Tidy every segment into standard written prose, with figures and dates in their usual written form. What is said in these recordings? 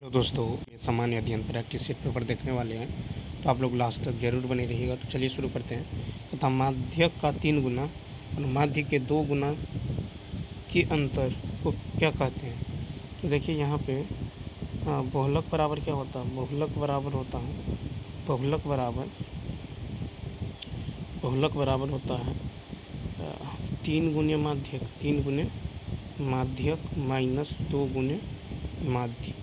तो दोस्तों ये सामान्य अध्ययन प्रैक्टिस सेट पेपर देखने वाले हैं, तो आप लोग लास्ट तक जरूर बने रहिएगा। तो चलिए शुरू करते हैं। तथा माध्यक का 3 गुना और माध्य के 2 गुना के अंतर को क्या कहते हैं। तो देखिए यहाँ पे बहुलक बराबर क्या होता है। बहुलक बराबर होता है बहुलक बराबर होता है 3 गुने माध्यक माइनस 2 गुने माध्य।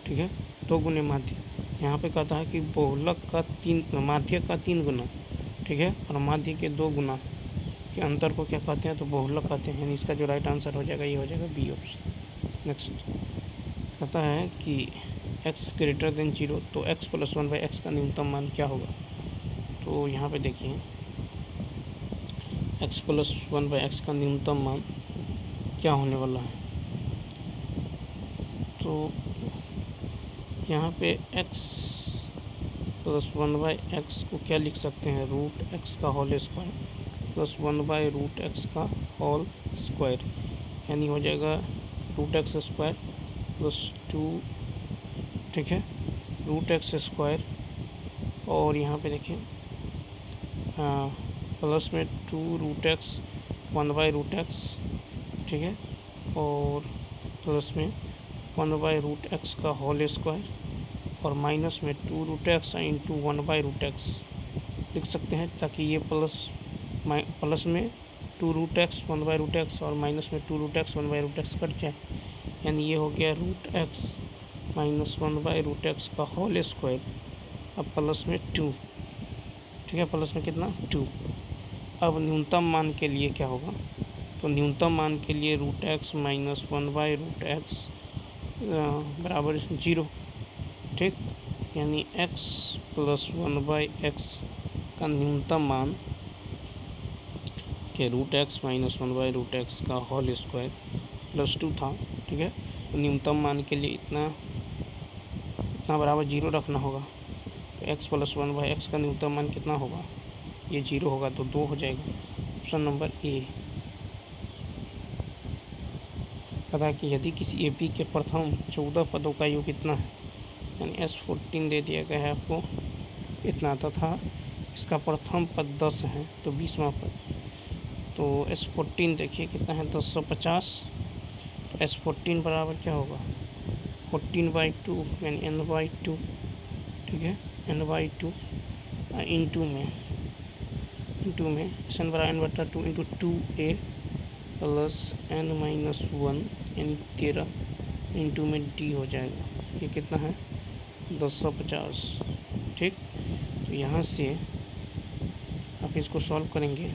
ठीक है, 2 गुने माध्य। यहाँ पे कहता है कि बहुलक का माध्यक का 3 गुना, ठीक है, और माध्य के 2 गुना के अंतर को क्या कहते हैं, तो बहुलक कहते हैं। इसका जो राइट आंसर हो जाएगा ये हो जाएगा बी ऑप्शन। नेक्स्ट कहता है कि x ग्रेटर देन 0, तो x प्लस 1/x का न्यूनतम मान क्या होगा। तो यहाँ पे देखिए x प्लस 1/x का न्यूनतम मान क्या होने वाला है। तो यहाँ पे x प्लस 1/x को क्या लिख सकते हैं, रूट x का होल स्क्वायर प्लस 1/√x का होल स्क्वायर, यानी हो जाएगा रूट एक्स स्क्वायर प्लस 2, ठीक है, रूट एक्स स्क्वायर। और यहाँ पे देखिए प्लस में 2√x 1/√x, ठीक है, और प्लस में 1/√x का होल स्क्वायर और माइनस में 2√x इंटू 1/√x लिख सकते हैं, ताकि ये प्लस में 2√x 1/√x और माइनस में 2√x 1/√x कट जाए, यानी ये हो गया √x माइनस 1/√x का होल स्क्वायर। अब प्लस में 2, ठीक है, प्लस में कितना 2। अब न्यूनतम मान के लिए क्या होगा, तो न्यूनतम मान के लिए √x माइनस 1/√x बराबर 0, ठीक, यानी x प्लस 1/x का न्यूनतम मान के √x माइनस 1/√x का होल स्क्वायर प्लस 2 था, ठीक है। तो न्यूनतम मान के लिए इतना बराबर 0 रखना होगा। तो x प्लस 1/x का न्यूनतम मान कितना होगा, ये 0 होगा, तो 2 हो जाएगा। Option number A. पता है कि यदि किसी ए पी के प्रथम 14 पदों का योग कितना है, यानी S14 दे दिया गया है आपको इतना, तथा इसका प्रथम पद 10 है, तो 20वां पद, तो S14 देखिए कितना है 1050। तो S14 बराबर क्या होगा 14/2, यानी n/2, ठीक है, n/2 इंटू में n बराबर n/2 into 2a plus n-1 यानी 13 इंटू में d हो जाएगा। ये कितना है 1050, ठीक। तो यहाँ से आप इसको सॉल्व करेंगे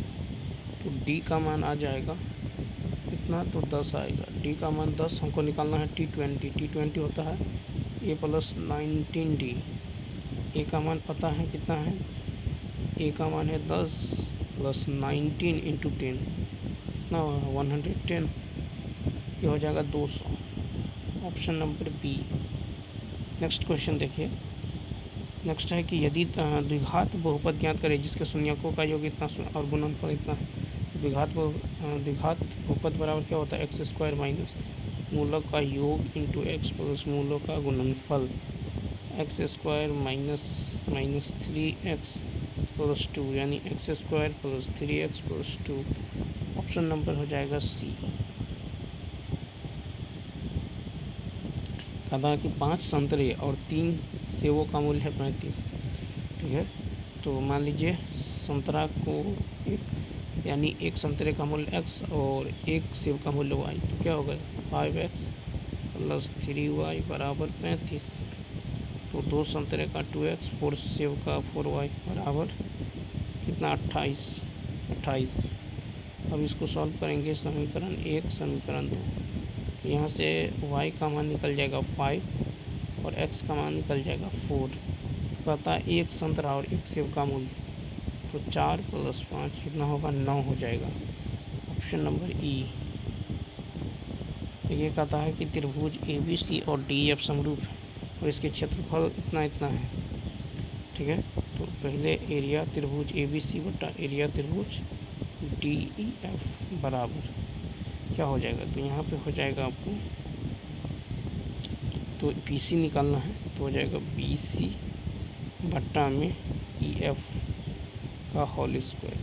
तो d का मान आ जाएगा कितना, तो 10 आएगा। d का मान 10 हमको निकालना है। t20 होता है a प्लस 19d। a का मान पता है कितना है, a का मान है 10 प्लस 19 इंटू 10 कितना होगा 110, ये हो जाएगा 200। Option number B. Next question देखिए। नेक्स्ट है कि यदि द्विघात बहुपद ज्ञात करें जिसके शून्यकों का योग इतना और गुणनफल इतना है। द्विघात बहुपद बराबर क्या होता है, एक्स स्क्वायर माइनस मूलक का योग इंटू एक्स प्लस मूलों का गुणनफल, x square minus 3x plus 2, यानी x square plus 3x plus 2। Option number हो जाएगा सी। कहता है कि 5 संतरे और 3 सेबों का मूल्य है 35, ठीक है। तो मान लीजिए संतरा को यानी एक संतरे का मूल्य x और एक सेब का मूल्य y, तो क्या होगा 5x प्लस 3y बराबर 35। तो 2 संतरे का 2x, 4 सेब का 4y बराबर कितना 28। अब इसको सॉल्व करेंगे समीकरण 1 समीकरण 2। तो यहाँ से y का मान निकल जाएगा 5 और x का मान निकल जाएगा 4। कहता है एक संतरा और एक सेब का मूल्य, तो 4 प्लस 5 कितना होगा 9 हो जाएगा। ऑप्शन नंबर ई। तो ये कहता है कि त्रिभुज ABC और DEF समरूप है और इसके क्षेत्रफल इतना है, ठीक है। तो पहले एरिया त्रिभुज ABC बटा एरिया त्रिभुज DEF बराबर क्या हो जाएगा, तो यहाँ पे हो जाएगा आपको तो बी सी निकालना है तो हो जाएगा बी सी बट्टा में ई एफ का होल स्क्वायर।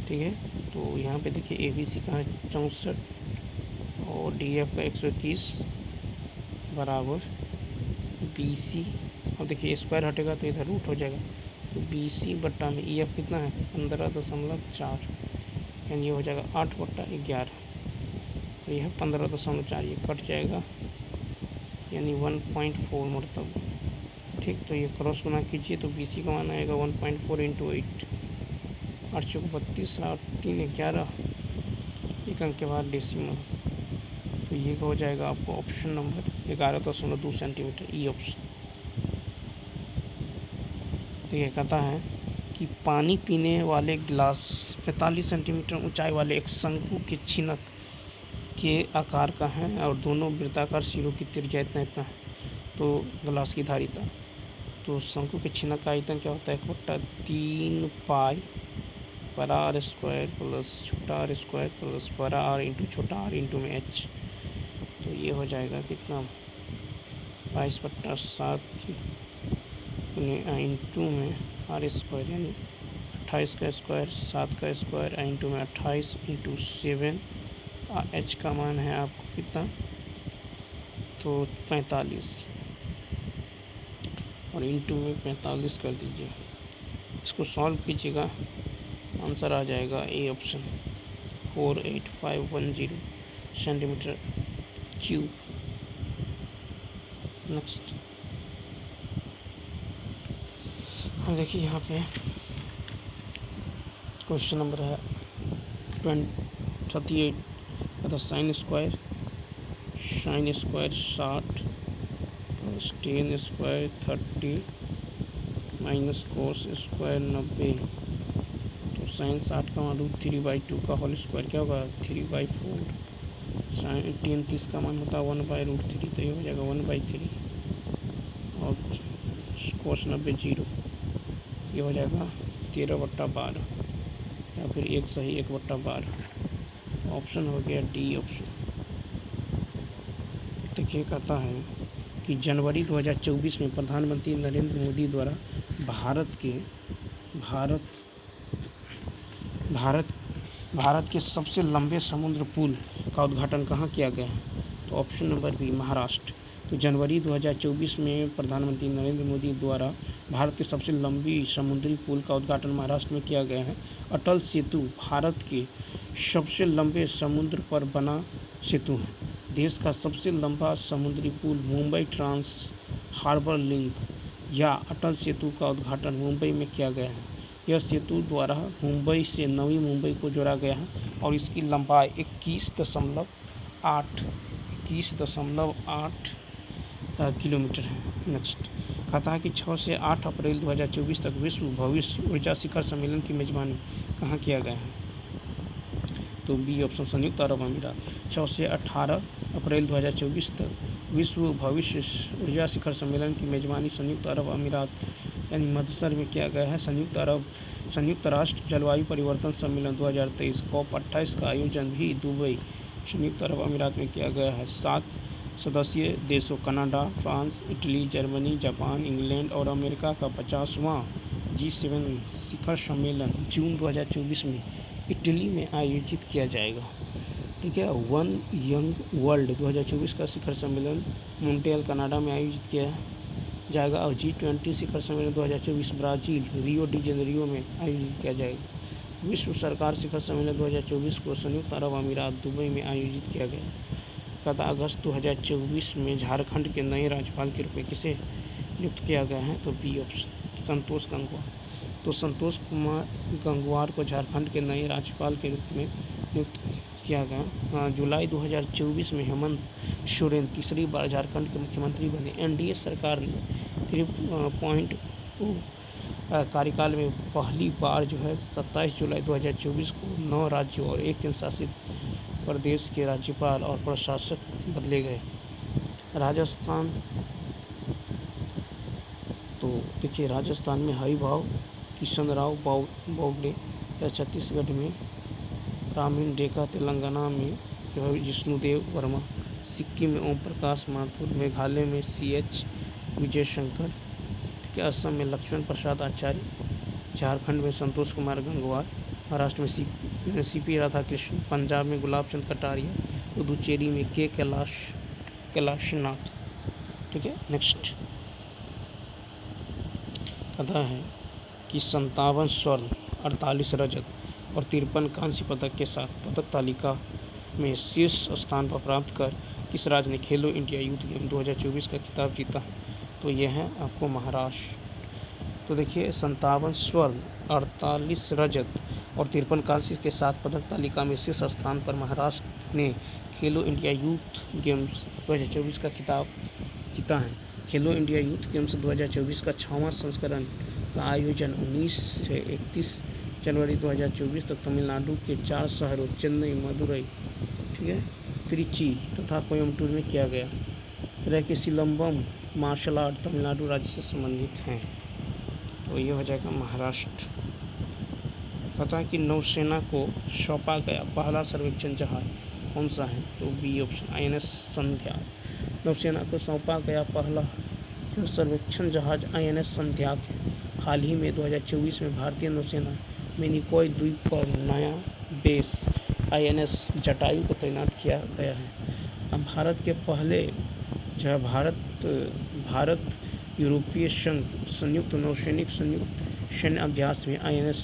ठीक है, तो यहाँ पे देखिए ए बी सी का है 64 और डी एफ का 121 बराबर बी सी। अब देखिए स्क्वायर हटेगा तो इधर रूट हो जाएगा, तो बी सी बट्टा में ई एफ कितना है 15.4, यानी ये हो जाएगा 8/11 और यह 15.4, ये कट जाएगा यानी 1.4 मरतब। ठीक, तो ये क्रॉस गुना कीजिए तो बी सी का मान आएगा 1.4 × 8, 8 चौक 32, 8 3 11, एक अंक के बाद डेसिमल, तो ये हो जाएगा आपको option number 11.2 centimetre, E option. तो ये कहता है कि पानी पीने वाले गिलास 45 सेंटीमीटर ऊंचाई वाले एक शंकु के छिनक के आकार का है और दोनों वृत्ताकार सिरों की त्रिज्या इतना है, तो गिलास की धारिता। तो शंकु के छिनक का आयतन क्या होता है 1/3 पाई बड़ा आर स्क्वायर प्लस छोटा आर स्क्वायर प्लस बड़ा आर इंटू छोटा आर इंटू में एच। तो ये हो जाएगा कितना 22/7 इंटू में आर स्क्वायर यानी 28 का स्क्वायर, 7 का स्क्वायर इंटू में 28 इंटू 7, एच का मान है आपको कितना तो 45 और इंटू में 45 कर दीजिए। इसको सॉल्व कीजिएगा, आंसर आ जाएगा A option 48510 centimetre cube. Next अब देखिए यहाँ पे क्वेश्चन नंबर है 38, तो sine square 60 plus ten square 30 minus cos square 90, तो साइन 60 का मान √3/2 का होल स्क्वायर क्या होगा 3/4, साइन टेन 30 का मान होता है 1/√3, तो ये हो जाएगा 1/3 और कोस 90 0, ये हो जाएगा 13/12 या फिर एक सही 1/12। ऑप्शन हो गया डी ऑप्शन। देखिए कहता है कि जनवरी 2024 में प्रधानमंत्री नरेंद्र मोदी द्वारा भारत के सबसे लंबे समुद्र पुल का उद्घाटन कहाँ किया गया है, तो ऑप्शन नंबर बी महाराष्ट्र। तो जनवरी 2024 में प्रधानमंत्री नरेंद्र मोदी द्वारा भारत के सबसे लंबी समुद्री पुल का उद्घाटन महाराष्ट्र में किया गया है। अटल सेतु भारत के सबसे लंबे समुद्र पर बना सेतु है। देश का सबसे लंबा समुद्री पुल मुंबई ट्रांस हार्बर लिंक या अटल सेतु का उद्घाटन मुंबई में किया गया है। यह सेतु द्वारा मुंबई से नवी मुंबई को जोड़ा गया है और इसकी लंबाई 21.8 किलोमीटर है। नेक्स्ट कहता है कि 6 से 8 अप्रैल 2024 तक विश्व भविष्य ऊर्जा शिखर सम्मेलन की मेजबानी कहाँ किया गया है, तो बी ऑप्शन संयुक्त अरब अमीरात। 6 से 18 अप्रैल 2024 तक विश्व भविष्य ऊर्जा शिखर सम्मेलन की मेजबानी संयुक्त अरब अमीरात यानी मदसर में किया गया है। संयुक्त राष्ट्र जलवायु परिवर्तन सम्मेलन 2023 COP28 का आयोजन भी दुबई संयुक्त अरब अमीरात में किया गया है। 7 सदस्यीय देशों Canada, France, Italy, Germany, Japan, England और अमेरिका का 50वां G7 शिखर सम्मेलन जून 2024 में इटली में आयोजित किया जाएगा। ठीक है, वन यंग वर्ल्ड 2024 का शिखर सम्मेलन मॉन्ट्रियल कनाडा में आयोजित किया जाएगा और G20 शिखर सम्मेलन 2024 ब्राज़ील रियो डी जेनेरियो में आयोजित किया जाएगा। विश्व सरकार शिखर सम्मेलन 2024 को संयुक्त अरब अमीरात दुबई में आयोजित किया गया। गत अगस्त 2024 में झारखंड के नए राज्यपाल के रूप में किसे नियुक्त किया गया है, तो बी ऑप्शन संतोष गंगवार। तो संतोष कुमार गंगवार को झारखंड के नए राज्यपाल के रूप में नियुक्त किया गया। जुलाई 2024 में हेमंत सोरेन तीसरी बार झारखंड के मुख्यमंत्री बने। एनडीए सरकार ने 3.2 कार्यकाल में पहली बार जो है 27 जुलाई 2024 को 9 राज्यों और 1 केंद्रशासित प्रदेश के राज्यपाल और प्रशासक बदले गए। राजस्थान, तो देखिए राजस्थान में हरिभाऊ किशनराव बोबडे या छत्तीसगढ़ में रामीन डेका, तेलंगाना में जो है जिष्णुदेव वर्मा, सिक्किम में ओम प्रकाश माथुर, मेघालय में CH विजयशंकर, ठीक है, असम में लक्ष्मण प्रसाद आचार्य, झारखंड में संतोष कुमार गंगवार, महाराष्ट्र में CP राधाकृष्णन, पंजाब में गुलाब चंद कटारिया, पुदुचेरी में के कैलाशनाथ, ठीक है। नेक्स्ट कथा है कि 57 स्वर्ण, 48 रजत और 53 कांस्य पदक के साथ पदक तालिका में शीर्ष स्थान पर प्राप्त कर किस राज्य ने खेलो इंडिया यूथ गेम 2024 का खिताब जीता? तो यह है आपको महाराष्ट्र। तो देखिए 57 स्वर्ण, 48 रजत और 53 कांस्य के साथ पदक तालिका में शीर्ष स्थान पर महाराष्ट्र ने खेलो इंडिया यूथ गेम्स 2024 का खिताब जीता है। खेलो इंडिया यूथ गेम्स 2024 का 6वां संस्करण का आयोजन 19 से 31 जनवरी 2024 तक तमिलनाडु के 4 शहरों चेन्नई, मदुरई, ठीक है, त्रिची तथा कोयम्बटूर में किया गया। रह सिलंबम मार्शल आर्ट तमिलनाडु राज्य से संबंधित हैं। तो ये हो जाएगा महाराष्ट्र। पता है कि नौसेना को सौंपा गया पहला सर्वेक्षण जहाज कौन सा है? तो बी ऑप्शन INS संध्या। नौसेना को सौंपा गया पहला जो सर्वेक्षण जहाज INS संध्याक है। हाल ही में 2024 में भारतीय नौसेना मिनिकॉय द्वीप पर नया बेस INS जटायु को तैनात किया गया है। अब भारत के पहले जो है भारत यूरोपीय संघ संयुक्त नौसैनिक संयुक्त सैन्य अभ्यास में INS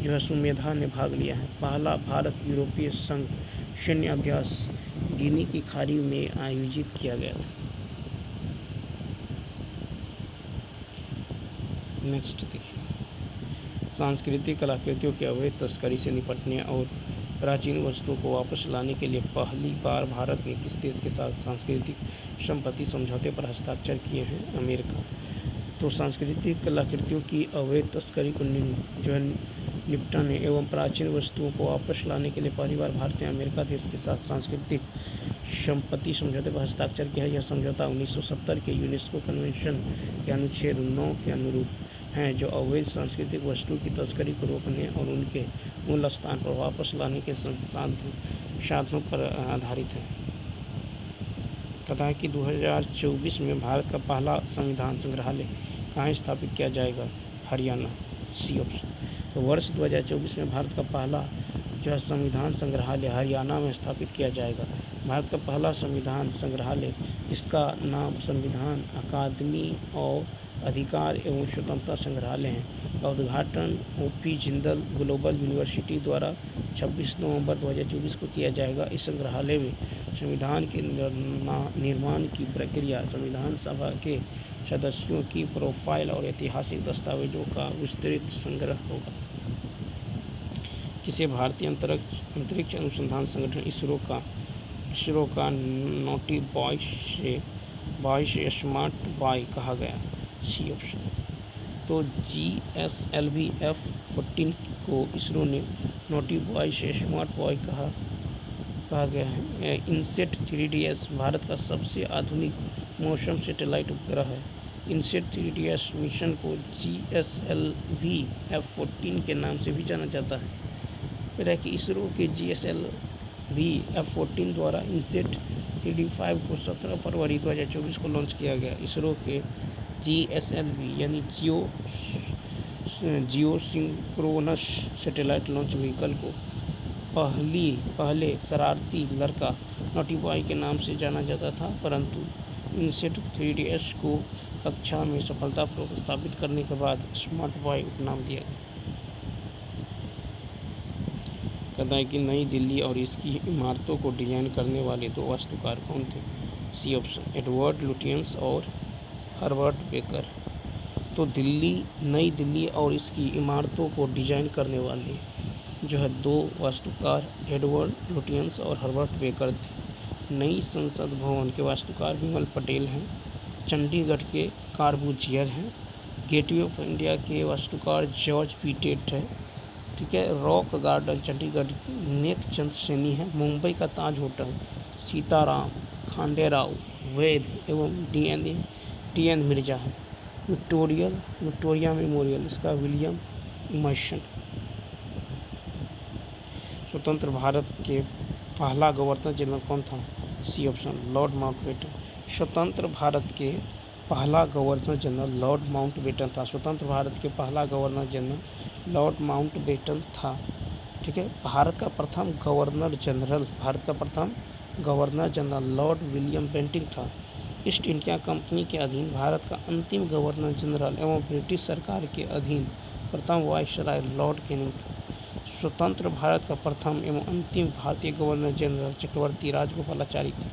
जो है सुमेधा ने भाग लिया है। पहला भारत यूरोपीय संघ सैन्य अभ्यास गिनी की खाड़ी में आयोजित किया गया था। नेक्स्ट देखिए, सांस्कृतिक कलाकृतियों की अवैध तस्करी से निपटने और प्राचीन वस्तुओं को वापस लाने के लिए पहली बार भारत ने किस देश के साथ सांस्कृतिक संपत्ति समझौते पर हस्ताक्षर किए हैं? अमेरिका। तो सांस्कृतिक कलाकृतियों की अवैध तस्करी को जो है निपटाने एवं प्राचीन वस्तुओं को वापस लाने के लिए पहली बार भारत ने अमेरिका देश के साथ सांस्कृतिक संपत्ति समझौते पर हस्ताक्षर किया है। यह समझौता 1970 के यूनेस्को कन्वेंशन के अनुच्छेद 9 के अनुरूप हैं, जो अवैध सांस्कृतिक वस्तुओं की तस्करी को रोकने और उनके मूल स्थान पर वापस लाने के साधनों पर आधारित है। कहता है कि 2024 में भारत का पहला संविधान संग्रहालय कहाँ स्थापित किया जाएगा? Haryana, C option. तो वर्ष 2024 में भारत का पहला जो है संविधान संग्रहालय हरियाणा में स्थापित किया जाएगा। भारत का पहला संविधान संग्रहालय, इसका नाम संविधान अकादमी और अधिकार एवं स्वतंत्रता संग्रहालय है। का उद्घाटन OP जिंदल ग्लोबल यूनिवर्सिटी द्वारा 26 नवंबर 2024 को किया जाएगा। इस संग्रहालय में संविधान के निर्माण की प्रक्रिया, संविधान सभा के सदस्यों की प्रोफाइल और ऐतिहासिक दस्तावेजों का विस्तृत संग्रह होगा। किसे भारतीय अंतरिक्ष अनुसंधान संगठन इसरो का नोटी बॉय से स्मार्ट बॉय कहा गया? C option. तो GSLV F-14 को इसरो ने नोटी बॉय से स्मार्ट बॉय कहा गया है। इनसेट 3DS भारत का सबसे आधुनिक मौसम सैटेलाइट उपग्रह है। इनसेट 3DS मिशन को GSLV F-14 के नाम से भी जाना जाता है। फिर है कि इसरो के GSLV F-14 द्वारा इनसेट 3D5 को 17 फरवरी 2024 को लॉन्च किया गया। इसरो के GSLV यानी जियो सिंक्रोनस सैटेलाइट लॉन्च व्हीकल को पहले शरारती लड़का नोटी बॉय के नाम से जाना जाता था, परंतु इनसेट 3DS को कक्षा में सफलतापूर्वक स्थापित करने के बाद स्मार्ट बॉय उपनाम दिया गया। कहता है कि नई दिल्ली और इसकी इमारतों को डिजाइन करने वाले दो वास्तुकार कौन थे? सी ऑप्शन, एडवर्ड लुटियंस और हर्बर्ट बेकर। तो नई दिल्ली और इसकी इमारतों को डिजाइन करने वाले जो है दो वास्तुकार एडवर्ड लुटियंस और हर्बर्ट बेकर थे। नई संसद भवन के वास्तुकार विमल पटेल हैं। चंडीगढ़ के कार्बूजियर हैं। गेटवे ऑफ इंडिया के वास्तुकार जॉर्ज पी टेट है। ठीक है, रॉक गार्डन चंडीगढ़ नेक चंद सैनी है। मुंबई का ताज होटल सीताराम खांडेराव वैद एवं TN मिर्जा है। विक्टोरिया मेमोरियल इसका विलियम इमर्सन। स्वतंत्र भारत के पहला गवर्नर जनरल कौन था? C option lord Mountbatten. स्वतंत्र भारत के पहला गवर्नर जनरल लॉर्ड माउंटबेटन था। स्वतंत्र भारत के पहला गवर्नर जनरल लॉर्ड माउंटबेटन था। ठीक है। भारत का प्रथम governor general Lord William Bentinck था। ईस्ट इंडिया कंपनी के अधीन भारत का अंतिम गवर्नर जनरल एवं ब्रिटिश सरकार के अधीन प्रथम वायसराय लॉर्ड कैनिंग था। स्वतंत्र भारत का प्रथम एवं अंतिम भारतीय गवर्नर जनरल चक्रवर्ती राजगोपालाचारी थे।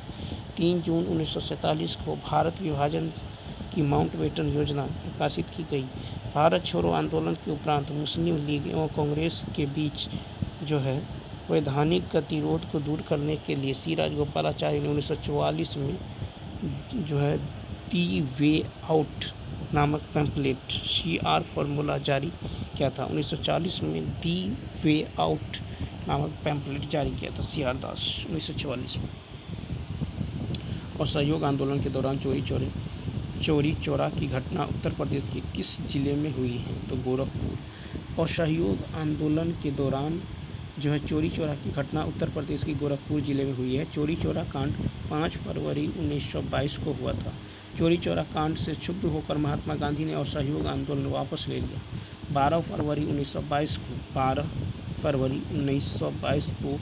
3 जून 1947 को भारत विभाजन की माउंटबेटन योजना प्रकाशित की गई। भारत छोड़ो आंदोलन के उपरांत मुस्लिम लीग एवं कांग्रेस के बीच जो है वैधानिक गतिरोध को दूर करने के लिए सी राजगोपालाचारी ने 1944 में जो है दी वे आउट नामक पैम्पलेट CR फॉर्मूला जारी किया था। 1940 में दी वे आउट नामक पैम्पलेट जारी किया था CR दास 1944 में। और सहयोग आंदोलन के दौरान चोरी चोरा की घटना उत्तर प्रदेश के किस जिले में हुई है? तो गोरखपुर। और सहयोग आंदोलन के दौरान जो है चोरी चोरा की घटना उत्तर प्रदेश की गोरखपुर जिले में हुई है। चोरी चोरा कांड 5 फरवरी 1922 को हुआ था। चोरी चोरा कांड से क्षुब्ध होकर महात्मा गांधी ने असहयोग आंदोलन वापस ले लिया। 12 फरवरी 1922 को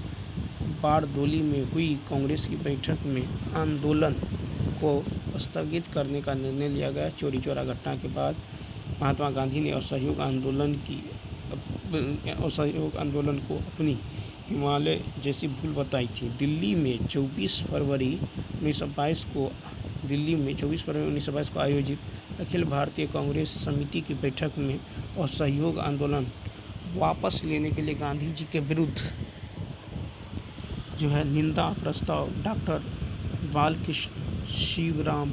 बारडोली में हुई कांग्रेस की बैठक में आंदोलन को स्थगित करने का निर्णय लिया गया। चोरी चोरा घटना के बाद महात्मा गांधी ने असहयोग आंदोलन को अपनी हिमालय जैसी भूल बताई थी। दिल्ली में 24 फरवरी 1922 को आयोजित अखिल भारतीय कांग्रेस समिति की बैठक में असहयोग आंदोलन वापस लेने के लिए गांधी जी के विरुद्ध जो है निंदा प्रस्ताव डॉक्टर बालकृष्ण शिवराम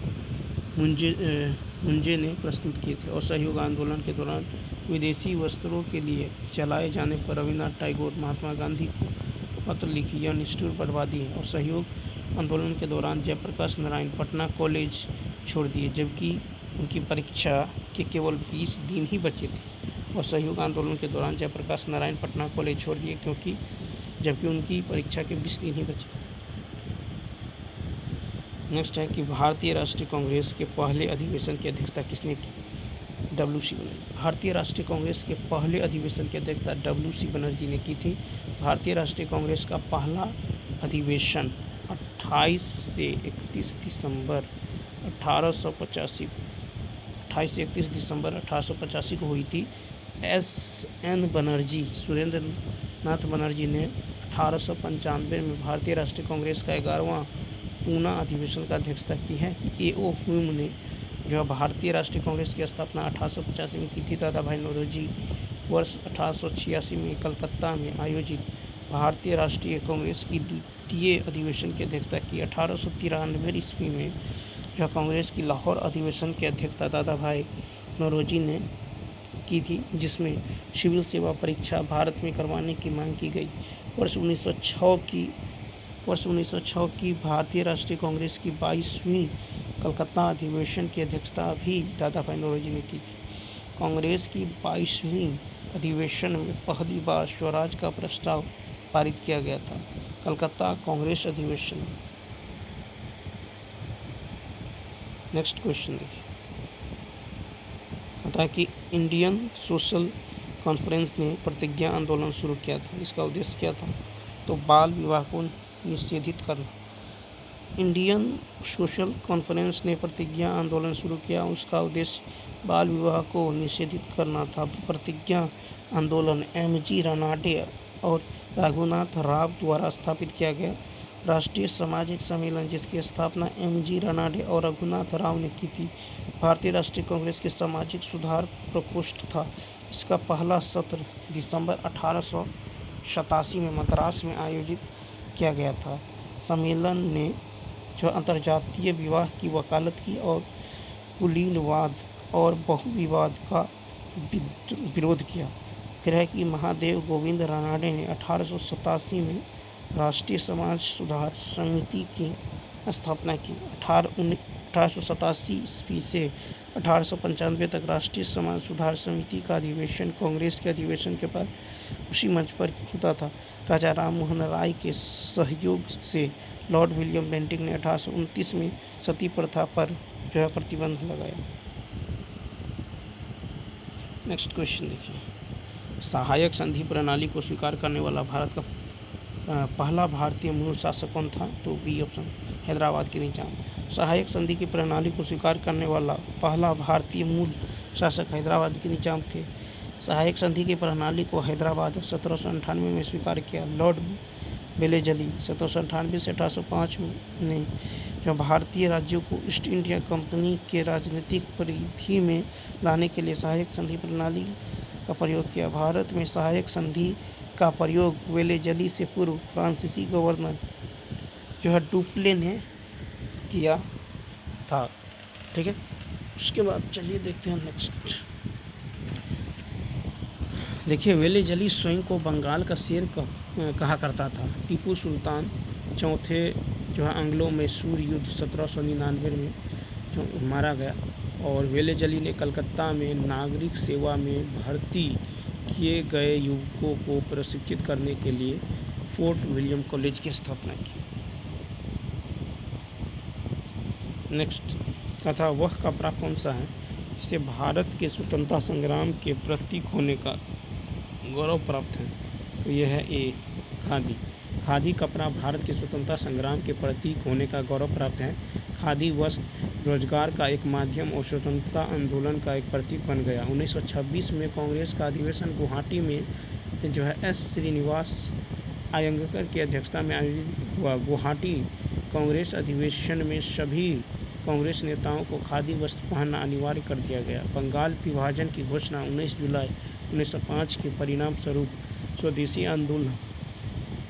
मुंजे ने प्रस्तुत किए थे। असहयोग आंदोलन के दौरान विदेशी वस्त्रों के लिए चलाए जाने पर रविन्द्रनाथ टैगोर महात्मा गांधी को पत्र लिखी, यह निष्ठुर बर्बादी है। और सहयोग आंदोलन के दौरान जयप्रकाश नारायण पटना कॉलेज छोड़ दिए, जबकि उनकी परीक्षा के केवल 20 दिन ही बचे थे। और सहयोग आंदोलन के दौरान जयप्रकाश नारायण पटना कॉलेज छोड़ दिए जबकि उनकी परीक्षा के 20 दिन ही बचे। नेक्स्ट है कि भारतीय राष्ट्रीय कांग्रेस के पहले अधिवेशन की अध्यक्षता किसने की? WC बनर्जी। भारतीय राष्ट्रीय कांग्रेस के पहले अधिवेशन की अध्यक्षता WC बनर्जी ने की थी। भारतीय राष्ट्रीय कांग्रेस का पहला अधिवेशन 28 से 31 दिसंबर 1885 को हुई थी। SN बनर्जी, सुरेंद्र नाथ बनर्जी ने 1895 में भारतीय राष्ट्रीय कांग्रेस का 11वां पूना अधिवेशन का अध्यक्षता की है। AO ह्यूम ने जो भारतीय राष्ट्रीय कांग्रेस की स्थापना 1885 में की थी। दादा भाई नौरोजी वर्ष 1886 में कलकत्ता में आयोजित भारतीय राष्ट्रीय कांग्रेस की द्वितीय अधिवेशन की अध्यक्षता की। 1893 ईस्वी में जो कांग्रेस की लाहौर अधिवेशन की अध्यक्षता दादा भाई नौरोजी ने की थी, जिसमें सिविल सेवा परीक्षा भारत में करवाने की मांग की गई। वर्ष 1906 की भारतीय राष्ट्रीय कांग्रेस की 22वीं कलकत्ता अधिवेशन की अध्यक्षता भी दादा भाई नौरोजी ने की थी। कांग्रेस की 22वीं अधिवेशन में पहली बार स्वराज का प्रस्ताव पारित किया गया था। कलकत्ता कांग्रेस अधिवेशन। नेक्स्ट क्वेश्चन देखिए, कहता है कि इंडियन सोशल कॉन्फ्रेंस ने प्रतिज्ञा आंदोलन शुरू किया था। इसका उद्देश्य क्या था? तो बाल विवाह को निषेधित करना। इंडियन सोशल कॉन्फ्रेंस ने प्रतिज्ञा आंदोलन शुरू किया, उसका उद्देश्य बाल विवाह को निषेधित करना था। प्रतिज्ञा आंदोलन MG रानाडे और रघुनाथ राव द्वारा स्थापित किया गया राष्ट्रीय सामाजिक सम्मेलन, जिसकी स्थापना MG रानाडे और रघुनाथ राव ने की थी, भारतीय राष्ट्रीय कांग्रेस के सामाजिक सुधार प्रकोष्ठ था। इसका पहला सत्र दिसंबर 1887 में मद्रास में आयोजित किया गया था। सम्मेलन ने जो अंतर्जातीय विवाह की वकालत की और कुलीनवाद और बहुविवाद का विरोध किया। फिर है कि महादेव गोविंद रानाडे ने 1887 में राष्ट्रीय समाज सुधार समिति की स्थापना की। 1887 ईस्वी से 1895 तक राष्ट्रीय समाज सुधार समिति का अधिवेशन कांग्रेस के अधिवेशन के बाद उसी मंच पर होता था। राजा राम मोहन राय के सहयोग से लॉर्ड विलियम बेंटिंक ने 1829 में सती प्रथा पर प्रतिबंध लगाया। नेक्स्ट क्वेश्चन देखिए, सहायक संधि प्रणाली को स्वीकार करने वाला भारत का पहला भारतीय मूल शासक कौन था? तो बी ऑप्शन, हैदराबाद के निजाम। सहायक संधि की प्रणाली को स्वीकार करने वाला पहला भारतीय मूल शासक हैदराबाद के निजाम थे। सहायक संधि की प्रणाली को हैदराबाद 1798 में स्वीकार किया। लॉर्ड वेलेजली 1798 से 1805 ने जो भारतीय राज्यों को ईस्ट इंडिया कंपनी के राजनीतिक परिधि में लाने के लिए सहायक संधि प्रणाली का प्रयोग किया। भारत में सहायक संधि का प्रयोग वेलेजली से पूर्व फ्रांसीसी गवर्नर डुप्ले ने किया था। ठीक है, उसके बाद चलिए देखते हैं नेक्स्ट। देखिए, वेलेजली स्वयं को बंगाल का शेर कहा करता था। टीपू सुल्तान चौथे एंग्लो मैसूर युद्ध 1799 में मारा गया और वेलेजली ने कलकत्ता में नागरिक सेवा में भर्ती किए गए युवकों को प्रशिक्षित करने के लिए फोर्ट विलियम कॉलेज की स्थापना की। नेक्स्ट कथा, वह कपड़ा कौन सा है जिसे भारत के स्वतंत्रता संग्राम के प्रतीक होने का गौरव प्राप्त है? तो यह है ए, खादी। खादी कपड़ा भारत के स्वतंत्रता संग्राम के प्रतीक होने का गौरव प्राप्त है। खादी वस्त्र रोजगार का एक माध्यम और स्वतंत्रता आंदोलन का एक प्रतीक बन गया। 1926 में कांग्रेस का अधिवेशन गुवाहाटी में एस श्रीनिवास अयंगार की अध्यक्षता में आयोजित हुआ। गुवाहाटी कांग्रेस अधिवेशन में सभी कांग्रेस नेताओं को खादी वस्त्र पहनना अनिवार्य कर दिया गया। बंगाल विभाजन की घोषणा 19 जुलाई 1905 के परिणाम स्वरूप स्वदेशी आंदोलन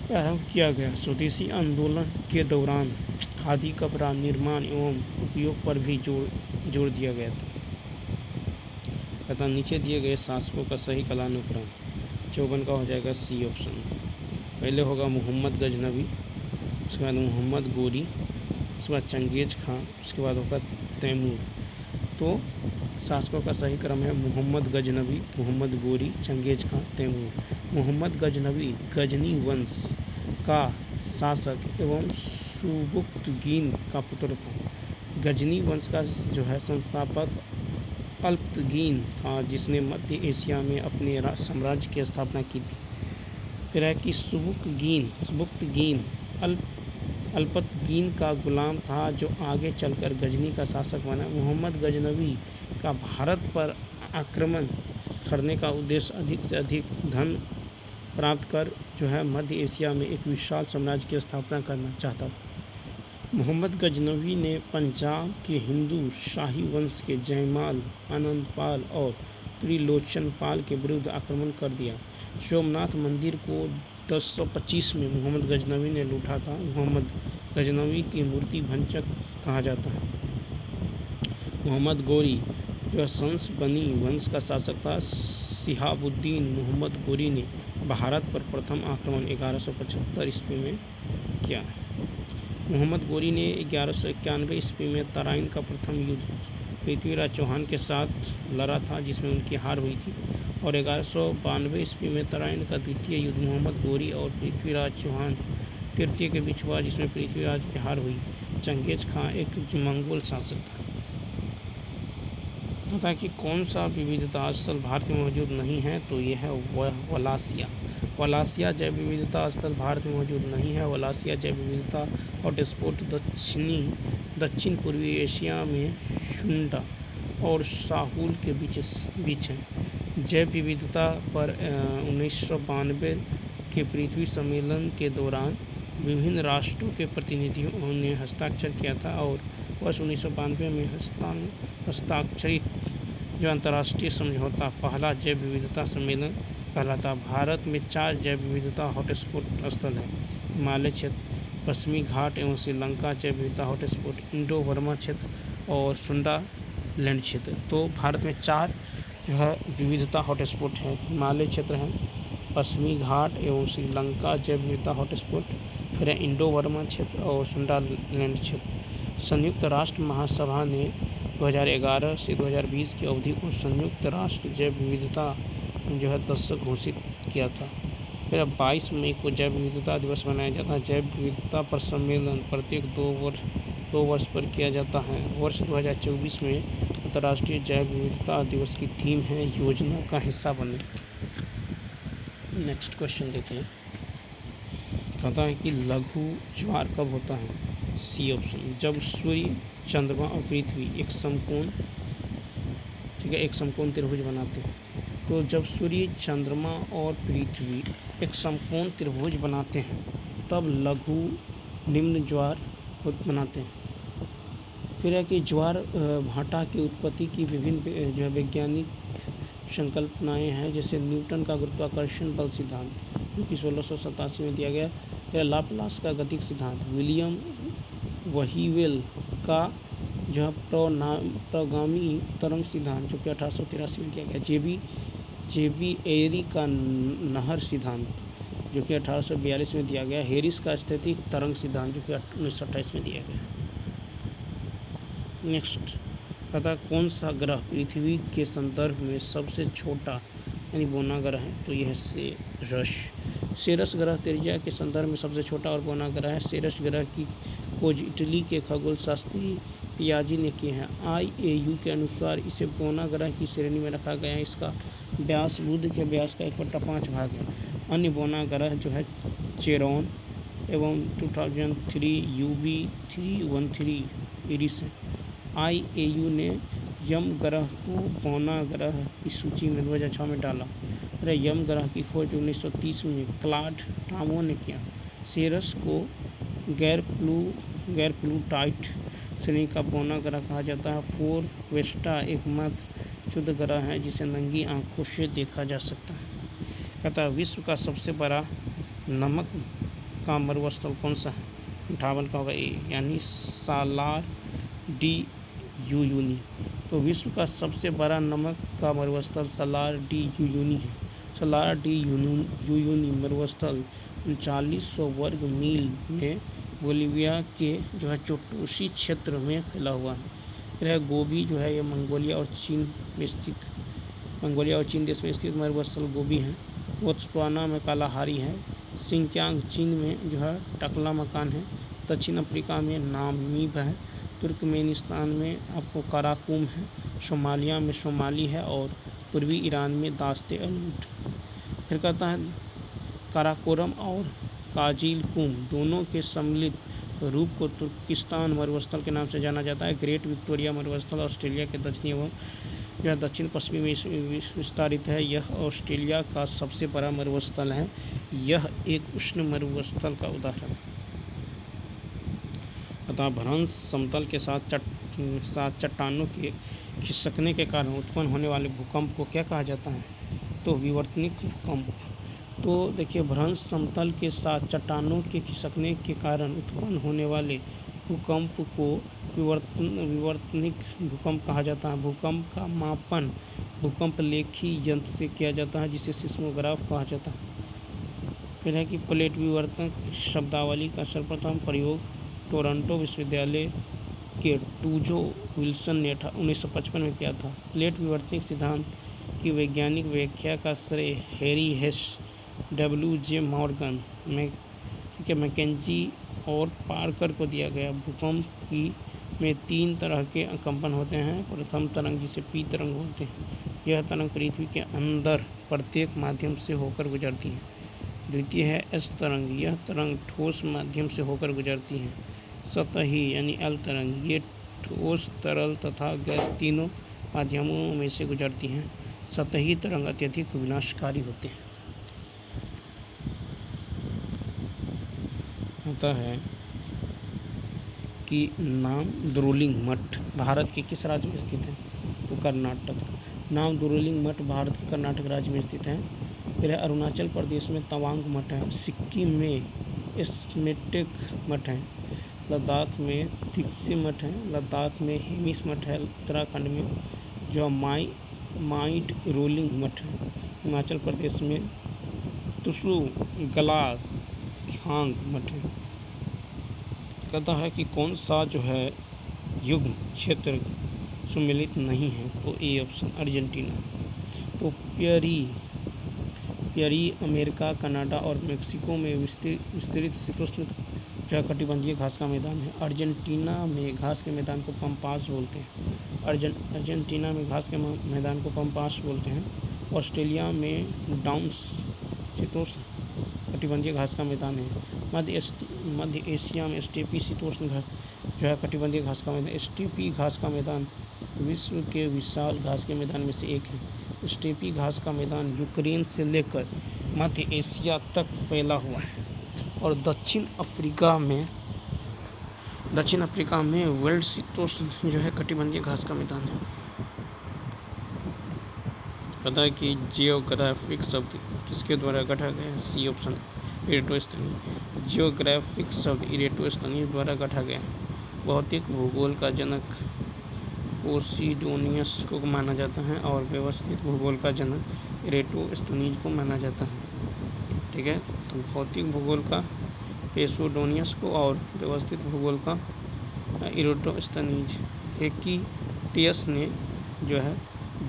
प्रारंभ किया गया। स्वदेशी आंदोलन के दौरान खादी कपड़ा निर्माण एवं उपयोग पर भी जोर दिया गया था। तथा नीचे दिए गए शासकों का सही कालानुक्रम 54 का हो जाएगा सी ऑप्शन। पहले होगा मोहम्मद गजनवी, उसके बाद मोहम्मद गोरी, उसके बाद चंगेज खां, उसके बाद होगा तैमूर। तो शासकों का सही क्रम है मोहम्मद गजनवी, मोहम्मद गोरी, चंगेज खां, तैमूर। मोहम्मद गजनवी गजनी वंश का शासक एवं सुबुक्तगीन का पुत्र था। गजनी वंश का संस्थापक अल्पतगीन था, जिसने मध्य एशिया में अपने साम्राज्य की स्थापना की थी। फिर है कि सुबुक्तगीन अल्पतगीन का गुलाम था, जो आगे चलकर गजनी का शासक बना। मोहम्मद गजनवी का भारत पर आक्रमण करने का उद्देश्य अधिक से अधिक धन प्राप्त कर मध्य एशिया में एक विशाल साम्राज्य की स्थापना करना चाहता था। मोहम्मद गजनवी ने पंजाब के हिंदू शाही वंश के जयमाल, आनंदपाल और त्रिलोचनपाल के विरुद्ध आक्रमण कर दिया। सोमनाथ मंदिर को 1025 में मोहम्मद गजनवी ने लूटा था। मोहम्मद गजनवी की मूर्ति भंजक कहा जाता है। मोहम्मद गोरी संस बनी वंश का शासक था। शिहाबुद्दीन मोहम्मद गोरी ने भारत पर प्रथम आक्रमण 1175 ईस्वी में किया। मोहम्मद गोरी ने 1191 ईस्वी में तराइन का प्रथम युद्ध पृथ्वीराज चौहान के साथ लड़ा था, जिसमें उनकी हार हुई थी। और 1192 ईस्वी में तराइन का द्वितीय युद्ध मोहम्मद गोरी और पृथ्वीराज चौहान तृतीय के बीच हुआ, जिसमें पृथ्वीराज की हार हुई। चंगेज खां एक मंगोल शासक था। पता कि कौन सा विविधता स्थल भारत में मौजूद नहीं है? तो यह है वलासिया। वलासिया जैव विविधता स्थल भारत में मौजूद नहीं है। वलासिया जैव विविधता हॉटस्पॉट दक्षिण पूर्वी एशिया में शुंडा और साहुल के बीच है। जैव विविधता पर 1992 के पृथ्वी सम्मेलन के दौरान विभिन्न राष्ट्रों के प्रतिनिधियों ने हस्ताक्षर किया था और वर्ष 1992 में हस्ताक्षरित अंतर्राष्ट्रीय समझौता पहला जैव विविधता सम्मेलन कहलाता। भारत में 4 जैव विविधता हॉटस्पॉट स्थल है: हिमालय क्षेत्र, पश्चिमी घाट एवं श्रीलंका जैव विविधता हॉटस्पॉट, इंडो बर्मा क्षेत्र और सुंडालैंड क्षेत्र। तो भारत में 4 विविधता हॉटस्पॉट है। हिमालय क्षेत्र है, पश्चिमी घाट एवं श्रीलंका जैव विविधता हॉटस्पॉट, फिर इंडो बर्मा क्षेत्र और सुंडालैंड क्षेत्र। संयुक्त राष्ट्र महासभा ने 2011 से 2020 की अवधि को संयुक्त राष्ट्र जैव विविधता जो है दशक घोषित किया था। फिर अब 22 मई को जैव विविधता दिवस मनाया जाता है। जैव विविधता पर सम्मेलन प्रत्येक 2 वर्ष पर किया जाता है। वर्ष 2024 में अंतर्राष्ट्रीय जैव विविधता दिवस की थीम है योजना का हिस्सा बने। नेक्स्ट क्वेश्चन देखिए, कहता है कि लघु ज्वार कब होता है? सी ऑप्शन, जब सूर्य, चंद्रमा और पृथ्वी एक समकोण, ठीक है, एक समकोण त्रिभुज बनाते हैं। तो जब सूर्य, चंद्रमा और पृथ्वी एक समकोण त्रिभुज बनाते हैं तब लघु निम्न ज्वार बनाते हैं। फिर है कि ज्वार भाटा की उत्पत्ति की विभिन्न जो है वैज्ञानिक संकल्पनाएं हैं, जैसे न्यूटन का गुरुत्वाकर्षण बल सिद्धांत जो कि 1687 में दिया गया, फिर लाप्लास का गतिक सिद्धांत, विलियम वहीवेल का जो है प्रगामी तरंग सिद्धांत जो कि 1883 में दिया गया, जेबी एरी का नहर सिद्धांत जो कि 1842 में दिया गया, हेरिस का स्थैतिक तरंग सिद्धांत जो कि 1928 में दिया गया। नेक्स्ट, पता कौन सा ग्रह पृथ्वी के संदर्भ में सबसे छोटा यानी बौना ग्रह है? तो यह है सेरस ग्रह त्रिज्या के संदर्भ में सबसे छोटा और बौना ग्रह है। सेरस ग्रह की खोज इटली के खगोल शास्त्री पियाजी ने की है। IAU के अनुसार इसे बौना ग्रह की श्रेणी में रखा गया है। इसका व्यास बुध के व्यास का 1/5 भाग है। अन्य बौना ग्रह जो है चेरोन एवं 2003 UB313 इरिस है। IAU ने यम ग्रह को बौना ग्रह की सूची में 2006 में डाला। यम ग्रह की खोज 1930 में क्लॉड टामो ने किया। सेरस को गैर प्लूटाइट श्रेणी का बौना ग्रह कहा जाता है। फोर वेस्टा एकमात्र शुद्ध ग्रह है जिसे नंगी आंखों से देखा जा सकता है। कहता है विश्व का सबसे बड़ा नमक का मरुस्थल कौन सा है? 58 का होगा ए, यानी सालार डी यूयूनी। तो विश्व का सबसे बड़ा नमक का मरुस्थल सालार डी यूयूनी है। सालार डी यूयूनी मरुस्थल 3900 वर्ग मील में बोलिविया के जो है चोटोसी क्षेत्र में फैला हुआ है। फिर गोबी जो है ये मंगोलिया और चीन देश में स्थित मरुस्थल गोबी है। बोत्सवाना में कालाहारी है। सिंकियांग चीन में जो है टकला मकान है। दक्षिण अफ्रीका में नामीब है। तुर्कमेनिस्तान में आपको काराकुम है। सोमालिया में सोमाली है और पूर्वी ईरान में दास्ते अलूट। फिर कहता है काराकोरम और काजिलकुम दोनों के सम्मिलित रूप को तुर्किस्तान मरुस्थल के नाम से जाना जाता है। ग्रेट विक्टोरिया मरुस्थल ऑस्ट्रेलिया के दक्षिणी एवं यह दक्षिण पश्चिमी में विस्तारित है। यह ऑस्ट्रेलिया का सबसे बड़ा मरुस्थल है। यह एक उष्ण मरुस्थल का उदाहरण है। अतः भ्रंश समतल के साथ चट्टानों के खिसकने के कारण उत्पन्न होने वाले भूकंप को क्या कहा जाता है? तो विवर्तनिक भूकंप। तो देखिए भ्रंश समतल के साथ चट्टानों के खिसकने के कारण उत्पन्न होने वाले भूकंप को विवर्तनिक भूकंप कहा जाता है। भूकंप का मापन भूकंप लेखी यंत्र से किया जाता है जिसे सिस्मोग्राफ कहा जाता है। फिर है कि प्लेट विवर्तन शब्दावली का सर्वप्रथम प्रयोग टोरंटो विश्वविद्यालय के टूजो विल्सन ने 1955 में किया था। प्लेट विवर्तनिक सिद्धांत की वैज्ञानिक व्याख्या का श्रेय Harry Hess, WJ Morgan, McKenzie और पार्कर को दिया गया। भूकंप में 3 तरह के कंपन होते हैं। प्रथम तरंग जिसे पी तरंग बोलते हैं, यह तरंग पृथ्वी के अंदर प्रत्येक माध्यम से होकर गुजरती है। द्वितीय है एस तरंग, यह तरंग ठोस माध्यम से होकर गुजरती है। सतही यानी एल तरंग, ये ठोस, तरल तथा गैस तीनों माध्यमों में से गुजरती हैं। सतही तरंग अत्यधिक विनाशकारी होते हैं। होता है कि नाम द्रोलिंग मठ भारत के किस राज्य में स्थित है? तो कर्नाटक। नाम द्रोलिंग मठ भारत के कर्नाटक राज्य में स्थित है। फिर अरुणाचल प्रदेश में तवांग मठ है। सिक्किम में स्मेटेक मठ है। लद्दाख में तिक्से मठ है। लद्दाख में हेमिस मठ है। उत्तराखंड में जो माइट रोलिंग मठ है। हिमाचल प्रदेश में तुसु गला खांग मठ है। कहता है कि कौन सा जो है युग्म क्षेत्र सम्मिलित नहीं है, तो ए ऑप्शन अर्जेंटीना। तो प्यरी अमेरिका, कनाडा और मेक्सिको में विस्तृत शीतोष्ण कटिबंधीय घास का मैदान है। अर्जेंटीना में घास के मैदान को पम्पास बोलते हैं। अर्जेंटीना में घास के मैदान को पम्पास बोलते हैं। ऑस्ट्रेलिया में डाउन्स शीतोष्ण कटिबंधीय घास का मैदान है। मध्य एशिया में स्टेपी शीतोष्ण कटिबंधीय घास का मैदान। स्टेपी घास का मैदान विश्व के विशाल घास के मैदान में से एक है। स्टेपी घास का मैदान यूक्रेन से लेकर मध्य एशिया तक फैला हुआ है। और दक्षिण अफ्रीका में वर्ल्ड शीतोष्ण कटिबंधीय घास का मैदान है। पता है कि जियोग्राफिक शब्द किसके द्वारा गढ़ा गया? C option Eratosthenes. जियोग्राफिक शब्द इरेटोस्थनीज द्वारा गढ़ा गया। भौतिक भूगोल का जनक पोसिडोनियस को माना जाता है और व्यवस्थित भूगोल का जनक इरेटोस्थनीज को माना जाता है। ठीक है, तो भौतिक भूगोल का पोसिडोनियस को और व्यवस्थित भूगोल का इरेटोस्थनीज। हेक्टियस ने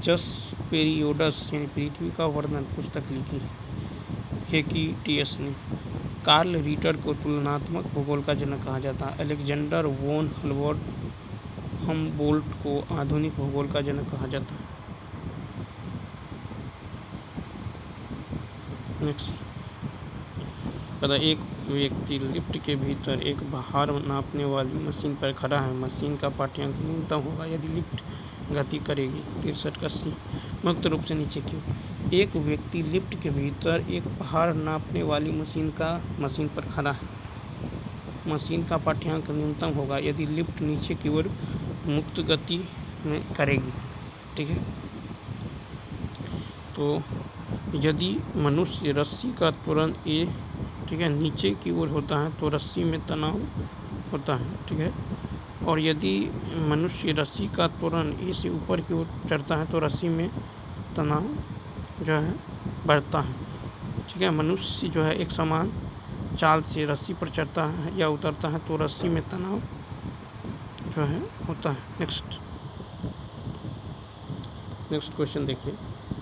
जस पेरियोडस यानी पृथ्वी का वर्णन पुस्तक लिखी है। हेक्टियस ने। कार्ल रीटर को तुलनात्मक भूगोल का जनक कहा जाता है। अलेक्जेंडर वोन हमबोल्ट को आधुनिक भूगोल का जनक कहा जाता है। नेक्स्ट, पता एक व्यक्ति लिफ्ट के भीतर एक भार नापने वाली मशीन पर खड़ा है। मशीन का पाठ्यांक न्यूनतम होगा यदि लिफ्ट गति करेगी 63 का सी मुक्त रूप से नीचे की ओर। एक व्यक्ति लिफ्ट के भीतर एक भार नापने वाली मशीन पर खड़ा है। मशीन का पाठ्यांक न्यूनतम होगा यदि लिफ्ट नीचे की ओर मुक्त गति में करेगी। ठीक है, तो यदि मनुष्य रस्सी का त्वरण ए नीचे की ओर होता है तो रस्सी में तनाव होता है। ठीक है, और यदि मनुष्य रस्सी का त्वरण ए से ऊपर की ओर चढ़ता है तो रस्सी में तनाव बढ़ता है। ठीक है, मनुष्य एक समान चाल से रस्सी पर चढ़ता है या उतरता है तो रस्सी में तनाव होता है। नेक्स्ट क्वेश्चन देखिए,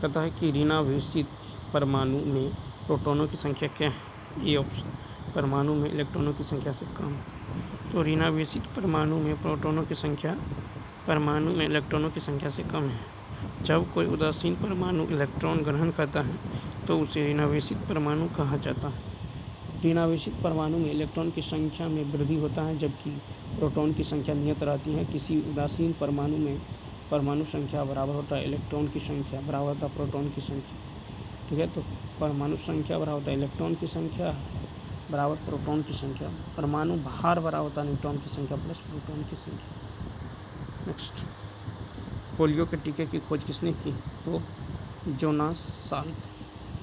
कहता है कि ऋणावेशित परमाणु में प्रोटॉनों की संख्या क्या है? ए ऑप्शन परमाणु में इलेक्ट्रॉनों की संख्या से कम। तो ऋणावेशित परमाणु में प्रोटॉनों की संख्या परमाणु में इलेक्ट्रॉनों की संख्या से कम है। जब कोई उदासीन परमाणु इलेक्ट्रॉन ग्रहण करता है तो उसे ऋणावेशित परमाणु कहा जाता है। ऋणावेशित परमाणु में इलेक्ट्रॉन की संख्या में वृद्धि होता है जबकि प्रोटॉन की संख्या नियत रहती है। किसी उदासीन परमाणु में परमाणु संख्या बराबर होता है इलेक्ट्रॉन की संख्या बराबर होता है प्रोटॉन की संख्या। ठीक है, तो परमाणु संख्या बराबर होता है इलेक्ट्रॉन की संख्या बराबर प्रोटॉन की संख्या। परमाणु भार बराबर होता है न्यूट्रॉन की संख्या प्लस प्रोटॉन की संख्या। नेक्स्ट, पोलियो के टीके की खोज किसने की? तो जोनास साल्क।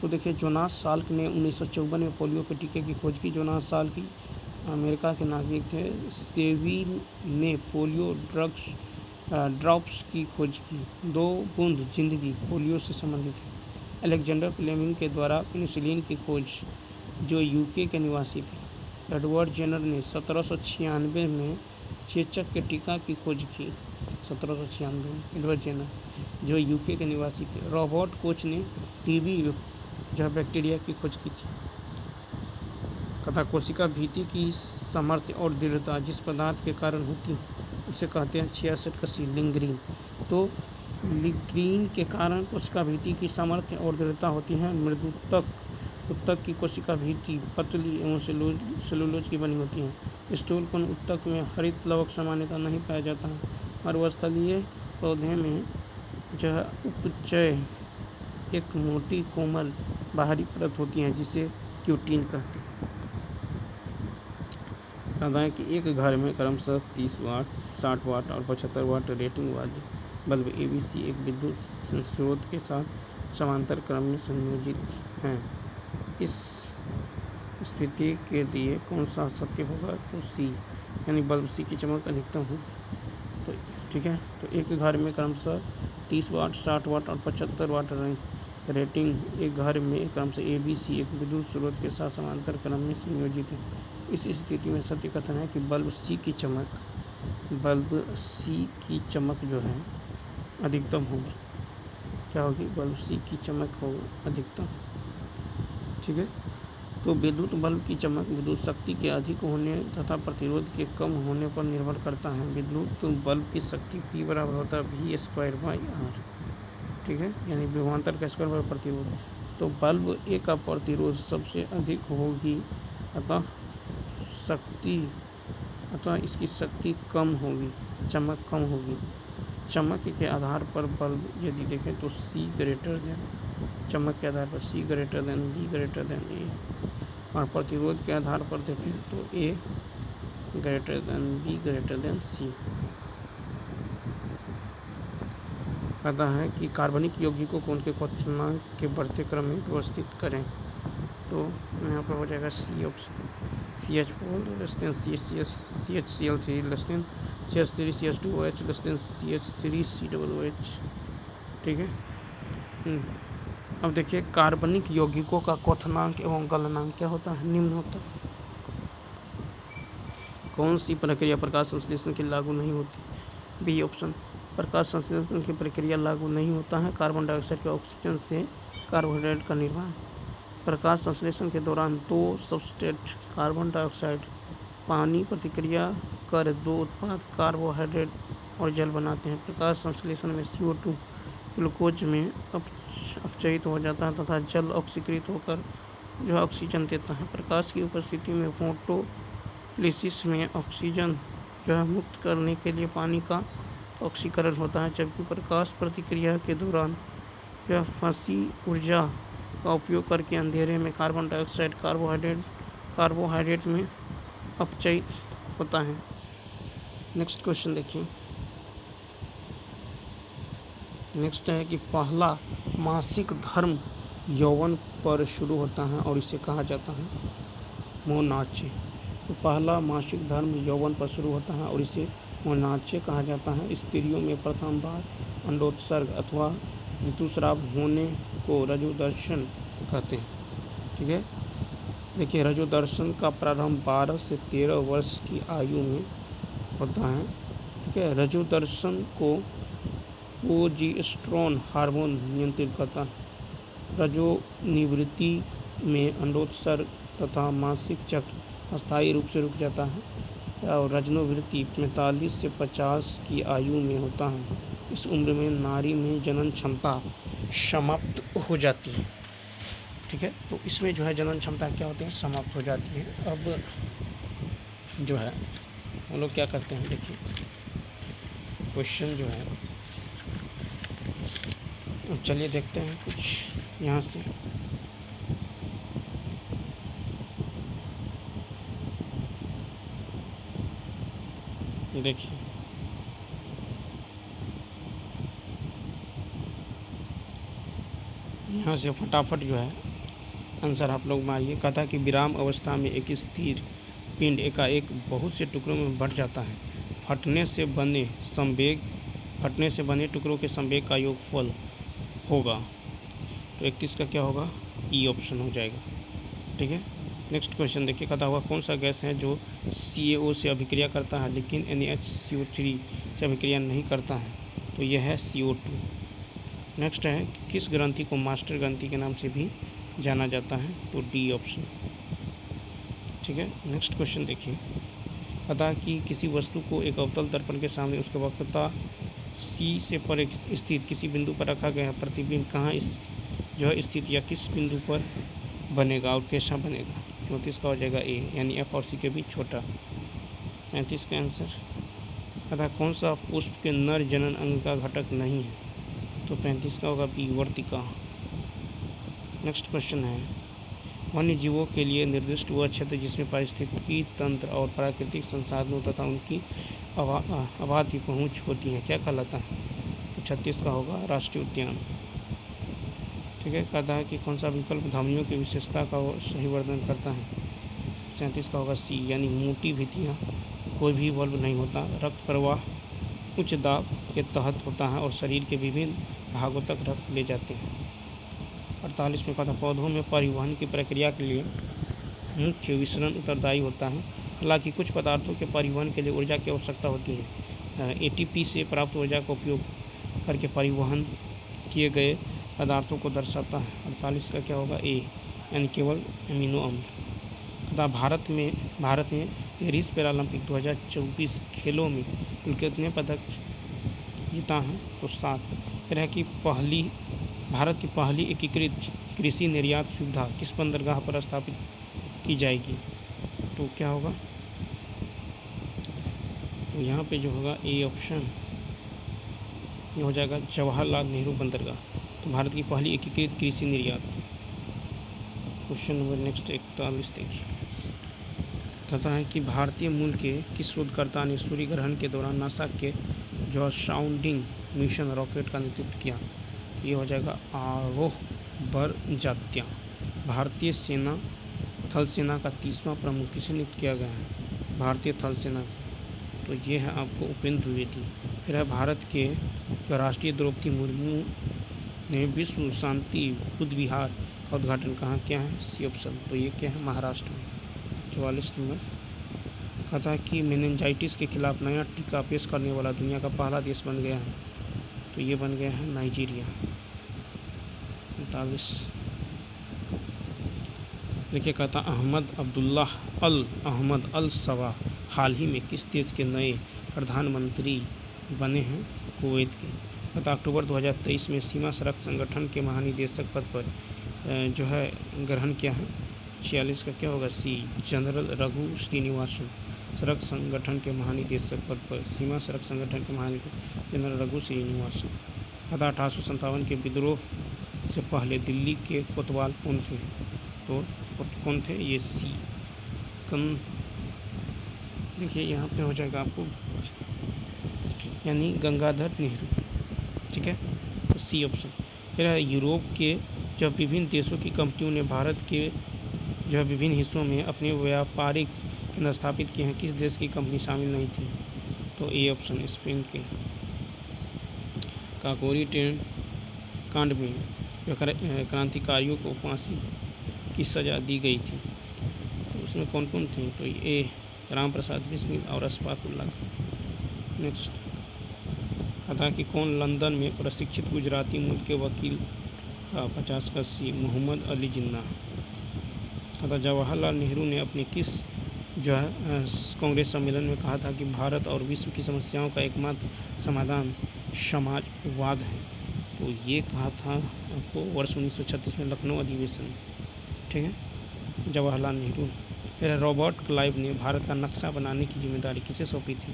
तो देखिए, जोनास साल्क ने 1954 में पोलियो के टीके की खोज की। जोनास साल्क अमेरिका के नागरिक थे। सेविन ने पोलियो ड्रॉप्स की खोज की। 2 बूंद जिंदगी पोलियो से संबंधित है। अलेक्जेंडर फ्लेमिंग के द्वारा पेनिसिलिन की खोज, जो यूके के निवासी थे। एडवर्ड जेनर ने 1796 में चेचक के टीका की खोज की। 1796 में एडवर्ड जेनर, जो यूके के निवासी थे। रॉबर्ट कोच ने टीबी बैक्टीरिया की खोज की थी। कथा कोशिका भीति की सामर्थ्य और दृढ़ता जिस पदार्थ के कारण होती है उसे कहते हैं 66 का सी लिंग्रीन। तो लिंग्रीन के कारण कोशिका भीति की सामर्थ्य और दृढ़ता होती है। मृदु उत्तक की कोशिका भीति पतली एवं सेलुलोज की बनी होती है। स्थूलकोण उत्तक में हरित लवक सामान्यतः नहीं पाया जाता है। मरुस्थलीय पौधे में उपचय एक मोटी कोमल बाहरी परत होती है जिसे क्यूटीन कहते हैं। कहता है कि एक घर में क्रमशः 30 वाट, 60 वाट और 75 वाट रेटिंग वाले बल्ब ABC एक विद्युत स्रोत के साथ समांतर क्रम में संयोजित हैं। इस स्थिति के लिए कौन सा सत्य होगा? तो सी, यानी बल्ब सी की चमक अधिकतम हो। तो ठीक है, तो एक घर में क्रमशः 30 वाट, 60 वाट और 75 वाट रेटिंग एक घर में क्रमशः ABC एक विद्युत स्रोत के साथ समांतर क्रम में संयोजित है। इस स्थिति में सत्य कथन है कि बल्ब सी की चमक बल्ब सी की चमक जो है अधिकतम होगी। क्या होगी? बल्ब सी की चमक होगी अधिकतम। ठीक है, तो विद्युत बल्ब की चमक विद्युत शक्ति के अधिक होने तथा प्रतिरोध के कम होने पर निर्भर करता है। विद्युत बल्ब की शक्ति P बराबर होता है V²/R। ठीक है, यानी विभवांतर का स्क्वायर बाय प्रतिरोध। तो बल्ब ए का प्रतिरोध सबसे अधिक होगी, अतः इसकी शक्ति कम होगी, चमक कम होगी। चमक के आधार पर बल्ब यदि देखें तो चमक के आधार पर C B A, और प्रतिरोध के आधार पर देखें तो A B C। कहता है कि कार्बनिक यौगिकों को उनके क्वथनांक के बढ़ते क्रम में व्यवस्थित करें। तो यहाँ पर हो जाएगा CH4 CHCl3 CH3 CH2OH CH3 COOH। ठीक है, अब देखिए कार्बनिक यौगिकों का क्वथनांक एवं गलनांक क्या होता है? निम्न होता है। कौन सी प्रक्रिया प्रकाश संश्लेषण की लागू नहीं होती? बी ऑप्शन, प्रकाश संश्लेषण की प्रक्रिया लागू नहीं होता है कार्बन डाइऑक्साइड के ऑक्सीजन से कार्बोहाइड्रेट का निर्माण। प्रकाश संश्लेषण के दौरान दो सबस्ट्रेट कार्बन डाइऑक्साइड पानी प्रतिक्रिया कर दो उत्पाद कार्बोहाइड्रेट और जल बनाते हैं। प्रकाश संश्लेषण में CO2 ग्लूकोज में अपचयित हो जाता है तथा जल ऑक्सीकृत होकर जो ऑक्सीजन देता है। प्रकाश की उपस्थिति में फोटोलिसिस में ऑक्सीजन जो है मुक्त करने के लिए पानी का ऑक्सीकरण होता है, जबकि प्रकाश प्रतिक्रिया के दौरान यह फंसी ऊर्जा का उपयोग करके अंधेरे में कार्बन डाइऑक्साइड कार्बोहाइड्रेट में अपचयित होता है। नेक्स्ट क्वेश्चन देखिए। नेक्स्ट है कि पहला मासिक धर्म यौवन पर शुरू होता है और इसे कहा जाता है मोनाचे। तो पहला मासिक धर्म यौवन पर शुरू होता है और इसे मोनाचे कहा जाता है। स्त्रियों में प्रथम बार अंडोत्सर्ग अथवा ऋतुस्राव होने को रजोदर्शन कहते हैं। ठीक है, देखिए रजोदर्शन का प्रारंभ 12 से 13 वर्ष की आयु में होता है। ठीक है, रजोदर्शन को प्रोजेस्टेरोन हार्मोन नियंत्रित करता है। रजोनिवृत्ति में अंडोत्सर्ग तथा मासिक चक्र अस्थायी रूप से रुक जाता है और रजोनिवृत्ति 45 से 50 की आयु में होता है। इस उम्र में नारी में जनन क्षमता समाप्त हो जाती है। ठीक है, तो इसमें जो है जनन क्षमता क्या होती है? समाप्त हो जाती है। अब जो है हम लोग क्या करते हैं, देखिए क्वेश्चन जो है, चलिए देखते हैं कुछ यहाँ से। देखिए यहाँ से फटाफट जो है आंसर आप लोग मारिए। कहता है कि विराम अवस्था में एक स्थिर पिंड एकाएक बहुत से टुकड़ों में बढ़ जाता है। फटने से बने टुकड़ों के संवेग का योगफल होगा। तो 31 का क्या होगा? ई ऑप्शन हो जाएगा। ठीक है, नेक्स्ट क्वेश्चन देखिए। कहता हुआ कौन सा गैस है जो CaO से अभिक्रिया करता है लेकिन NaHCO3 से अभिक्रिया नहीं करता है? तो यह है CO2। नेक्स्ट है कि किस ग्रंथि को मास्टर ग्रंथि के नाम से भी जाना जाता है? तो डी ऑप्शन। ठीक है, नेक्स्ट क्वेश्चन देखिए। कहता कि किसी वस्तु को एक अवतल दर्पण के सामने उसके वक्रता C से पर स्थित किसी बिंदु पर रखा गया है। प्रतिबिंब कहाँ जो है स्थित या किस बिंदु पर बनेगा और कैसा बनेगा? 34 का हो जाएगा ए, यानी F और C के बीच छोटा। 35 का आंसर। कहता कौन सा पुष्प के नर जनन अंग का घटक नहीं है? तो 35 का होगा बी, वर्तिका। नेक्स्ट क्वेश्चन है वन्य जीवों के लिए निर्दिष्ट वह क्षेत्र जिसमें पारिस्थितिकी तंत्र और प्राकृतिक संसाधनों तथा उनकी अबाध की पहुँच होती है, क्या कहलाता है? तो 36 का होगा राष्ट्रीय उद्यान। ठीक है, कहता है कि कौन सा विकल्प धमनियों की विशेषता का सही वर्णन करता है? 37 का होगा सी, यानी मोटी भित्तियाँ कोई भी बल्ब नहीं होता। रक्त प्रवाह उच्च दाब के तहत होता है और शरीर के विभिन्न भागों तक रक्त ले जाते हैं। 48 में कहता पौधों में परिवहन की प्रक्रिया के लिए मुख्य विसरण उत्तरदायी होता है। हालांकि कुछ पदार्थों के परिवहन के लिए ऊर्जा की आवश्यकता होती है। एटीपी से प्राप्त ऊर्जा का उपयोग करके परिवहन किए गए पदार्थों को दर्शाता है। 48 का क्या होगा? ए, यानी केवल अमीनो अम्ल। तथा भारत ने पेरिस पैरालंपिक 2024 खेलों में कुल कितने पदक जीता है? तो 7। फिर है कि भारत की पहली एकीकृत कृषि निर्यात सुविधा किस बंदरगाह पर स्थापित की जाएगी? तो क्या होगा? तो यहाँ पे जो होगा ए ऑप्शन ये हो जाएगा जवाहरलाल नेहरू बंदरगाह। तो भारत की पहली एकीकृत कृषि निर्यात। क्वेश्चन नंबर नेक्स्ट 41 देखिए। कहता है कि भारतीय मूल के किस शोधकर्ता ने सूर्य ग्रहण के दौरान नासा के जो साउंडिंग मिशन रॉकेट का नेतृत्व किया? ये हो जाएगा आरोह बरजात्या। भारतीय थल सेना का 30वां प्रमुख किसे नियुक्त किया गया है? भारतीय थल सेना। तो ये है आपको उपेंद्र द्विवेदी। फिर है भारत के राष्ट्रीय द्रौपदी मुर्मू ने विश्व शांति बुद्ध विहार का उद्घाटन कहाँ किया है? C option. तो ये क्या है? महाराष्ट्र में। 44 नंबर कहता है कि मेनिंजाइटिस के खिलाफ नया टीका पेश करने वाला दुनिया का पहला देश बन गया है। तो ये बन गया है नाइजीरिया। 45 देखिए, कहता अहमद अल सवा हाल ही में किस देश के नए प्रधानमंत्री बने हैं? कुवैत के। कहता अक्टूबर 2023 में सीमा सड़क संगठन के महानिदेशक पद पर जो है ग्रहण किया है। 46 का क्या होगा? सी, जनरल रघु श्रीनिवासन। सड़क संगठन के महानिदेशक पद पर सीमा सड़क संगठन के महानिदेशक जनरल रघु श्रीनिवासन। कहता 1857 के विद्रोह से पहले दिल्ली के कोतवाल कौन थे? तो कौन थे? ये सी देखिए यहाँ पे हो जाएगा आपको यानी गंगाधर नेहरू। ठीक है, तो सी ऑप्शन। फिर है यूरोप के जब विभिन्न देशों की कंपनियों ने भारत के जो विभिन्न हिस्सों में अपने व्यापारिक केंद्र स्थापित किए हैं, किस देश की कंपनी शामिल नहीं थी? तो ए ऑप्शन, स्पेन के। काकोरी ट्रेन कांड में क्रांतिकारियों को फांसी की सज़ा दी गई थी, तो उसमें कौन कौन थे? तो ए राम प्रसाद बिस्मिल और अशफाक उल्लाह। नेक्स्ट कहता कि कौन लंदन में प्रशिक्षित गुजराती मूल के वकील था? 50 का सी, मोहम्मद अली जिन्ना। कहता जवाहरलाल नेहरू ने अपने किस जो है कांग्रेस सम्मेलन में कहा था कि भारत और विश्व की समस्याओं का एकमात्र समाधान समाजवाद है? तो ये कहा था आपको वर्ष 1936 में लखनऊ अधिवेशन। ठीक है, जवाहरलाल नेहरू। फिर रॉबर्ट क्लाइव ने भारत का नक्शा बनाने की जिम्मेदारी किसे सौंपी थी?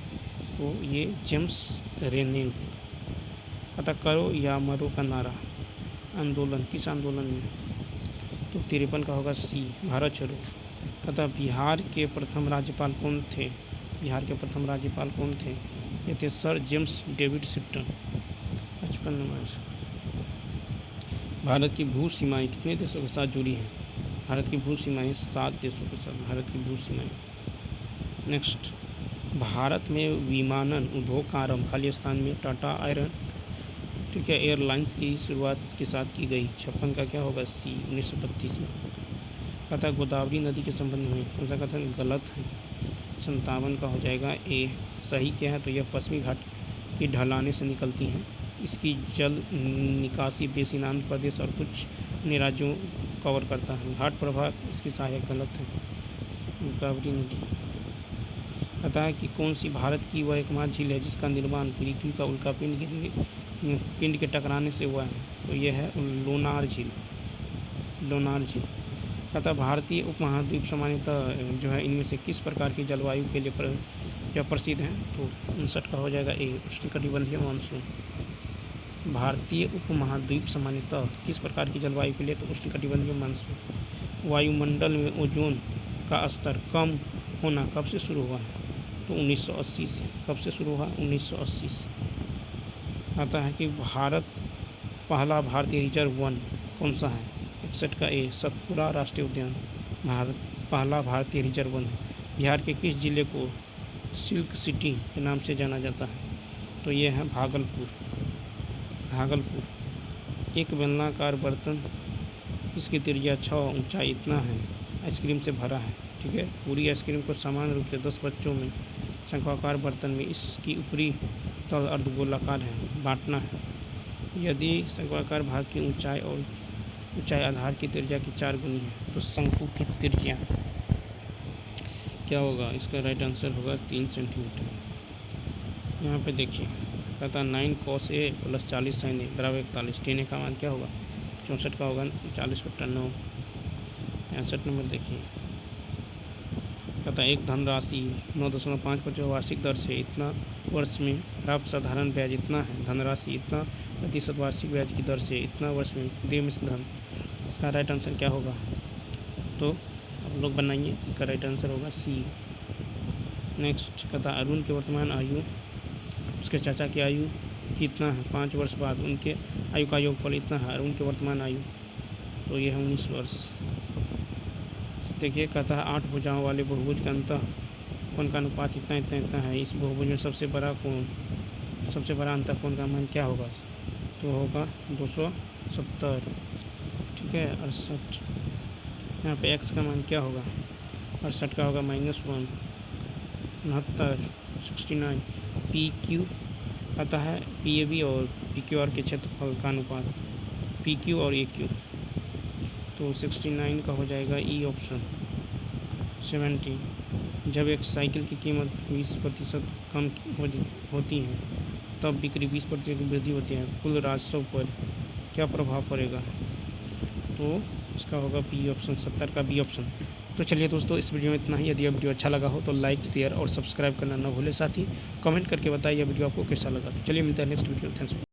तो ये जेम्स रेनेल। कहता करो या मरो का नारा आंदोलन किस आंदोलन में? तो 53 का होगा सी, भारत छोड़ो। कहता बिहार के प्रथम राज्यपाल कौन थे? बिहार के प्रथम राज्यपाल कौन थे? ये थे sir James David Shipton. 55 number Bharat की भू सीमाएँ कितने देशों के साथ जुड़ी हैं? भारत की भू सीमाएँ 7 देशों के साथ। भारत की भू सीमाएँ। नेक्स्ट भारत में विमानन उद्योग का आरंभ खालिस्तान में टाटा एयरलाइंस की शुरुआत के साथ की गई। 56 का क्या होगा? सी, 1932 में। कहता गोदावरी नदी के संबंध में कौन सा कथन गलत है? 57 का हो जाएगा ए, सही क्या है? तो यह पश्चिमी घाट की ढलाने से निकलती हैं। इसकी जल निकासी बेसिन आंध्र प्रदेश और कुछ अन्य राज्यों कवर करता है। घाट प्रभाग इसकी सहायक गलत है, गोदावरी नदी। कहता है कि कौन सी भारत की वह एकमात्र झील है जिसका निर्माण पृथ्वी का उल्कापिंड के टकराने से हुआ है? तो यह है लोनार झील। कहता भारतीय उपमहाद्वीप सामान्यतः जो है इनमें से किस प्रकार की जलवायु के लिए प्रसिद्ध है? तो 59 का हो जाएगा ए, उष्णकटिबंधीय मानसून। भारतीय उपमहाद्वीप सामान्यतः किस प्रकार की जलवायु के लिए? तो उष्णकटिबंधीय मानसून। वायुमंडल में ओजोन का स्तर कम होना कब से शुरू हुआ है? तो 1980 से। कब से शुरू हुआ? 1980 से। आता है कि पहला भारतीय रिजर्व वन कौन सा है? 61 का ए, सतपुरा राष्ट्रीय उद्यान पहला भारतीय रिजर्व वन है। बिहार के किस जिले को सिल्क सिटी के नाम से जाना जाता है? तो ये है भागलपुर। एक बेलनाकार बर्तन जिसकी त्रिज्या 6, ऊंचाई इतना है, आइसक्रीम से भरा है। ठीक है। पूरी आइसक्रीम को समान रूप से 10 बच्चों में शंक्वाकार बर्तन में इसकी ऊपरी तल अर्धगोलाकार है, बांटना है। यदि शंक्वाकार भाग की ऊंचाई और ऊंचाई आधार की त्रिज्या की 4 गुनी है तो शंकु की त्रिज्या क्या होगा? इसका राइट आंसर होगा 3 सेंटीमीटर। यहाँ पे देखिए कहता 9 cos A + 40 sin A बराबर 41। tan A का मान क्या होगा? 64 का होगा 40/9। 65 नंबर देखिए कहता एक धनराशि 9.5% वार्षिक दर से इतना वर्ष में प्राप्त साधारण ब्याज इतना है, धनराशि इतना प्रतिशत वार्षिक ब्याज की दर से इतना वर्ष में देय मिश्र धन। इसका राइट आंसर क्या होगा? तो आप लोग बनाइए, इसका राइट आंसर होगा सी। नेक्स्ट कहता अरुण की वर्तमान आयु उसके चाचा की आयु कितना है 5 वर्ष बाद, उनके आयु का योगफल इतना है। अरुण की वर्तमान आयु तो ये है 19 वर्ष। देखिए कहता है 8 भुजाओं वाले बहुभुज का अंतः कोण का अनुपात इतना इतना इतना है। इस बहुभुज में सबसे बड़ा अंतः कोण का मान क्या होगा? तो होगा 270। ठीक है। 68 यहाँ पे x का मान क्या होगा? 68 का होगा -1। 69 69 PQ आता है PAB और PQR के क्षेत्रफल का अनुपात PQ और AQ, तो 69 का हो जाएगा ई ऑप्शन। 70 जब एक साइकिल की कीमत 20% कम होती है तब बिक्री 20% की वृद्धि होती है, कुल राजस्व पर क्या प्रभाव पड़ेगा? तो इसका होगा बी ऑप्शन, 70 का बी ऑप्शन। तो चलिए दोस्तों इस वीडियो में इतना ही। यदि यह वीडियो अच्छा लगा हो तो लाइक शेयर और सब्सक्राइब करना न भूलें। साथ ही कमेंट करके बताइए वीडियो आपको कैसा लगा। तो चलिए मिलता है नेक्स्ट वीडियो। थैंक्स।